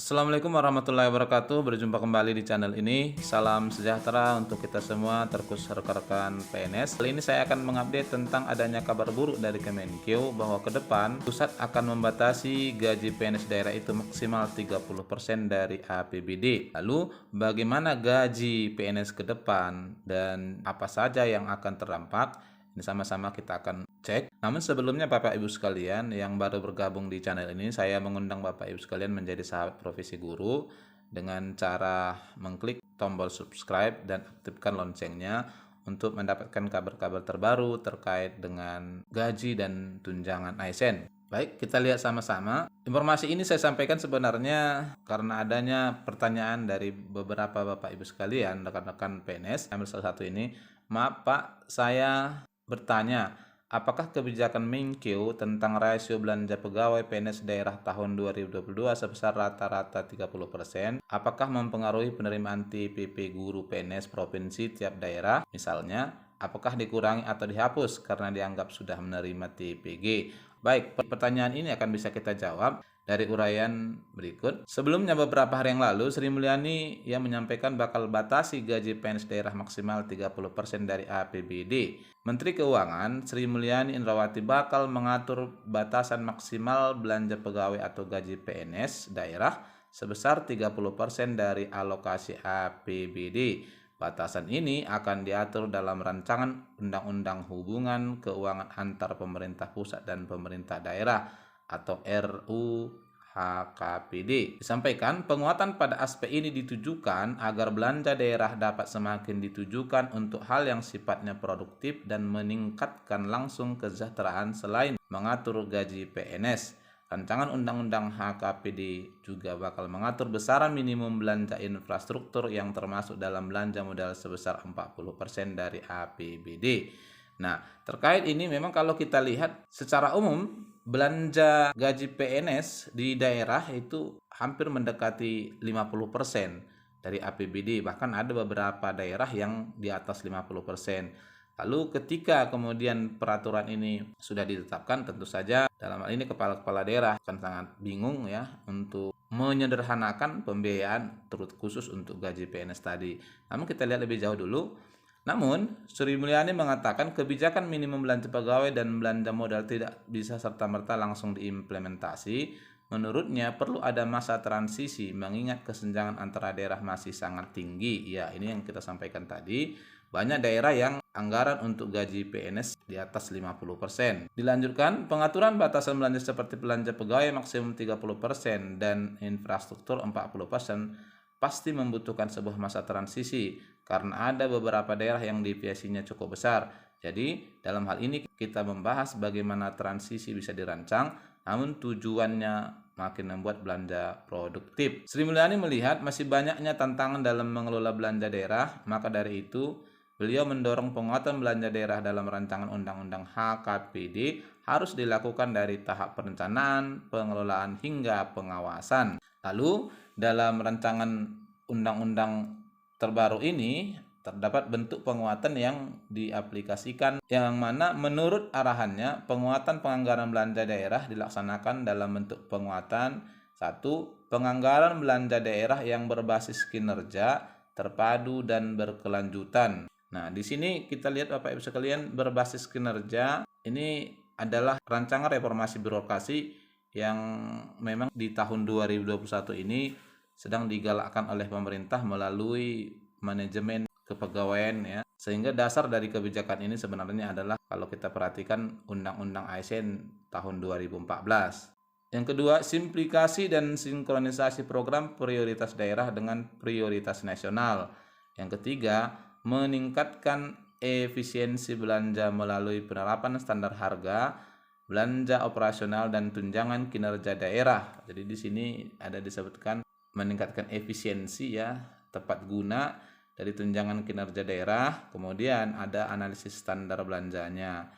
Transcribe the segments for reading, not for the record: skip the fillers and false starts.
Assalamualaikum warahmatullahi wabarakatuh. Berjumpa kembali di channel ini. Salam sejahtera untuk kita semua, terkhusus rekan-rekan PNS. Kali ini saya akan mengupdate tentang adanya kabar buruk dari Kemenkeu bahwa ke depan pusat akan membatasi gaji PNS daerah itu maksimal 30% dari APBD. Lalu bagaimana gaji PNS ke depan dan apa saja yang akan terdampak? Ini sama-sama kita akan cek. Namun sebelumnya Bapak Ibu sekalian yang baru bergabung di channel ini, saya mengundang Bapak Ibu sekalian menjadi sahabat profesi guru dengan cara mengklik tombol subscribe dan aktifkan loncengnya untuk mendapatkan kabar-kabar terbaru terkait dengan gaji dan tunjangan ASN. Baik, kita lihat sama-sama. Informasi ini saya sampaikan sebenarnya karena adanya pertanyaan dari beberapa Bapak Ibu sekalian, rekan-rekan PNS. Ambil salah satu ini. Maaf Pak, saya bertanya, apakah kebijakan Menkeu tentang rasio belanja pegawai PNS daerah tahun 2022 sebesar rata-rata 30%, apakah mempengaruhi penerimaan TPP guru PNS provinsi tiap daerah? Misalnya, apakah dikurangi atau dihapus karena dianggap sudah menerima TPG? Baik, pertanyaan ini akan bisa kita jawab dari uraian berikut. Sebelumnya beberapa hari yang lalu, Sri Mulyani yang menyampaikan bakal batasi gaji PNS daerah maksimal 30% dari APBD. Menteri Keuangan Sri Mulyani Indrawati bakal mengatur batasan maksimal belanja pegawai atau gaji PNS daerah sebesar 30% dari alokasi APBD. Batasan ini akan diatur dalam rancangan Undang-Undang Hubungan Keuangan Antar Pemerintah Pusat dan Pemerintah Daerah atau RUHKPD. Disampaikan, penguatan pada aspek ini ditujukan agar belanja daerah dapat semakin ditujukan untuk hal yang sifatnya produktif dan meningkatkan langsung kesejahteraan selain mengatur gaji PNS. Rancangan Undang-Undang HKPD juga bakal mengatur besaran minimum belanja infrastruktur yang termasuk dalam belanja modal sebesar 40% dari APBD. Nah, terkait ini memang kalau kita lihat secara umum belanja gaji PNS di daerah itu hampir mendekati 50% dari APBD, bahkan ada beberapa daerah yang di atas 50%. Lalu ketika kemudian peraturan ini sudah ditetapkan, tentu saja dalam hal ini kepala-kepala daerah akan sangat bingung ya untuk menyederhanakan pembiayaan turut khusus untuk gaji PNS tadi. Namun kita lihat lebih jauh dulu. Namun, Sri Mulyani mengatakan kebijakan minimum belanja pegawai dan belanja modal tidak bisa serta-merta langsung diimplementasi. Menurutnya perlu ada masa transisi mengingat kesenjangan antara daerah masih sangat tinggi. Ya, ini yang kita sampaikan tadi. Banyak daerah yang anggaran untuk gaji PNS di atas 50%. Dilanjutkan, pengaturan batasan belanja seperti belanja pegawai maksimum 30% dan infrastruktur 40% pasti membutuhkan sebuah masa transisi karena ada beberapa daerah yang deviasinya cukup besar. Jadi, dalam hal ini kita membahas bagaimana transisi bisa dirancang, namun tujuannya makin membuat belanja produktif. Sri Mulyani melihat masih banyaknya tantangan dalam mengelola belanja daerah, maka dari itu beliau mendorong penguatan belanja daerah dalam rancangan Undang-Undang HKPD harus dilakukan dari tahap perencanaan, pengelolaan hingga pengawasan. Lalu dalam rancangan undang-undang terbaru ini terdapat bentuk penguatan yang diaplikasikan yang mana menurut arahannya penguatan penganggaran belanja daerah dilaksanakan dalam bentuk penguatan satu, penganggaran belanja daerah yang berbasis kinerja, terpadu dan berkelanjutan. Nah, di sini kita lihat Bapak Ibu sekalian berbasis kinerja ini adalah rancangan reformasi birokrasi yang memang di tahun 2021 ini sedang digalakkan oleh pemerintah melalui manajemen kepegawaian ya. Sehingga dasar dari kebijakan ini sebenarnya adalah kalau kita perhatikan Undang-Undang ASN tahun 2014. Yang kedua, simplifikasi dan sinkronisasi program prioritas daerah dengan prioritas nasional. Yang ketiga, meningkatkan efisiensi belanja melalui penerapan standar harga, belanja operasional dan tunjangan kinerja daerah. Jadi di sini ada disebutkan meningkatkan efisiensi ya, tepat guna dari tunjangan kinerja daerah, kemudian ada analisis standar belanjanya.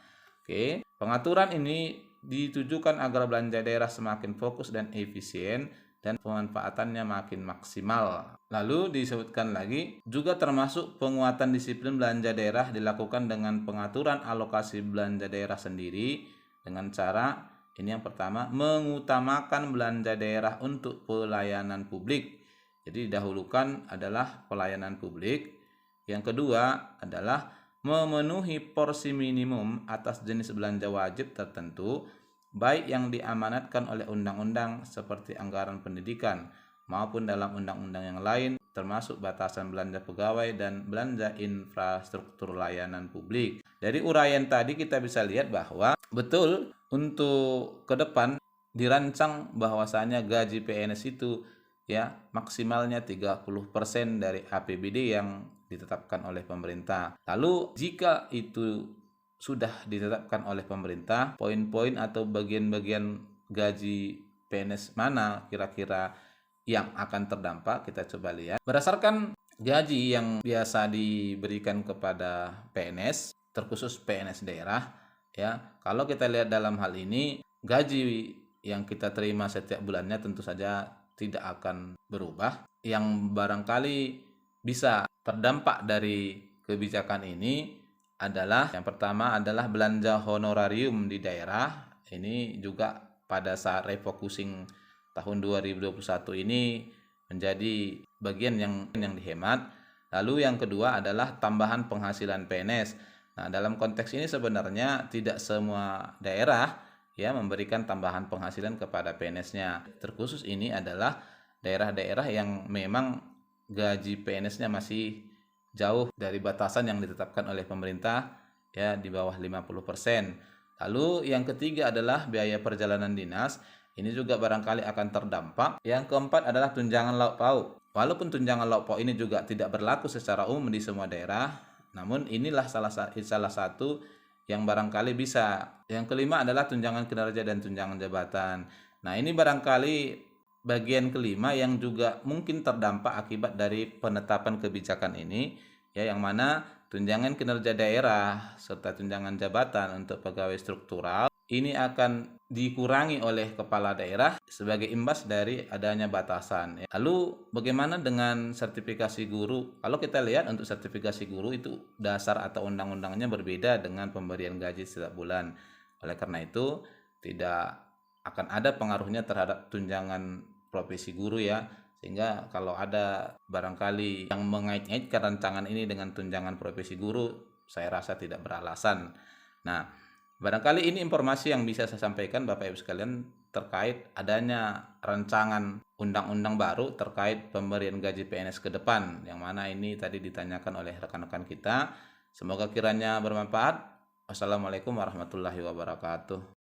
Oke, pengaturan ini ditujukan agar belanja daerah semakin fokus dan efisien dan pemanfaatannya makin maksimal. Lalu disebutkan lagi, juga termasuk penguatan disiplin belanja daerah dilakukan dengan pengaturan alokasi belanja daerah sendiri dengan cara Ini yang pertama, mengutamakan belanja daerah untuk pelayanan publik. Jadi didahulukan adalah pelayanan publik. Yang kedua adalah memenuhi porsi minimum atas jenis belanja wajib tertentu, baik yang diamanatkan oleh undang-undang seperti anggaran pendidikan maupun dalam undang-undang yang lain, termasuk batasan belanja pegawai dan belanja infrastruktur layanan publik. Dari uraian tadi kita bisa lihat bahwa betul untuk ke depan dirancang bahwasanya gaji PNS itu ya maksimalnya 30% dari APBD yang ditetapkan oleh pemerintah. Lalu jika itu sudah ditetapkan oleh pemerintah, poin-poin atau bagian-bagian gaji PNS mana kira-kira yang akan terdampak, kita coba lihat. Berdasarkan gaji yang biasa diberikan kepada PNS, terkhusus PNS daerah, ya, kalau kita lihat dalam hal ini, gaji yang kita terima setiap bulannya tentu saja tidak akan berubah. Yang barangkali bisa terdampak dari kebijakan ini adalah yang pertama adalah belanja honorarium di daerah. Ini juga pada saat refocusing tahun 2021 ini menjadi bagian yang dihemat. Lalu yang kedua adalah tambahan penghasilan PNS. Nah, dalam konteks ini sebenarnya tidak semua daerah ya memberikan tambahan penghasilan kepada PNS-nya. Terkhusus ini adalah daerah-daerah yang memang gaji PNS-nya masih jauh dari batasan yang ditetapkan oleh pemerintah ya di bawah 50%. Lalu yang ketiga adalah biaya perjalanan dinas. Ini juga barangkali akan terdampak. Yang keempat adalah tunjangan lauk pauk. Walaupun tunjangan lauk pauk ini juga tidak berlaku secara umum di semua daerah, namun inilah salah satu yang barangkali bisa. Yang kelima adalah tunjangan kinerja dan tunjangan jabatan. Nah, ini barangkali bagian kelima yang juga mungkin terdampak akibat dari penetapan kebijakan ini, ya, yang mana tunjangan kinerja daerah serta tunjangan jabatan untuk pegawai struktural ini akan dikurangi oleh kepala daerah sebagai imbas dari adanya batasan. Lalu bagaimana dengan sertifikasi guru? Kalau kita lihat untuk sertifikasi guru itu dasar atau undang-undangnya berbeda dengan pemberian gaji setiap bulan. Oleh karena itu tidak akan ada pengaruhnya terhadap tunjangan profesi guru ya. Sehingga kalau ada barangkali yang mengait-ngaitkan rancangan ini dengan tunjangan profesi guru, saya rasa tidak beralasan. Nah, barangkali ini informasi yang bisa saya sampaikan Bapak Ibu sekalian terkait adanya rancangan undang-undang baru terkait pemberian gaji PNS ke depan, yang mana ini tadi ditanyakan oleh rekan-rekan kita. Semoga kiranya bermanfaat. Wassalamualaikum warahmatullahi wabarakatuh.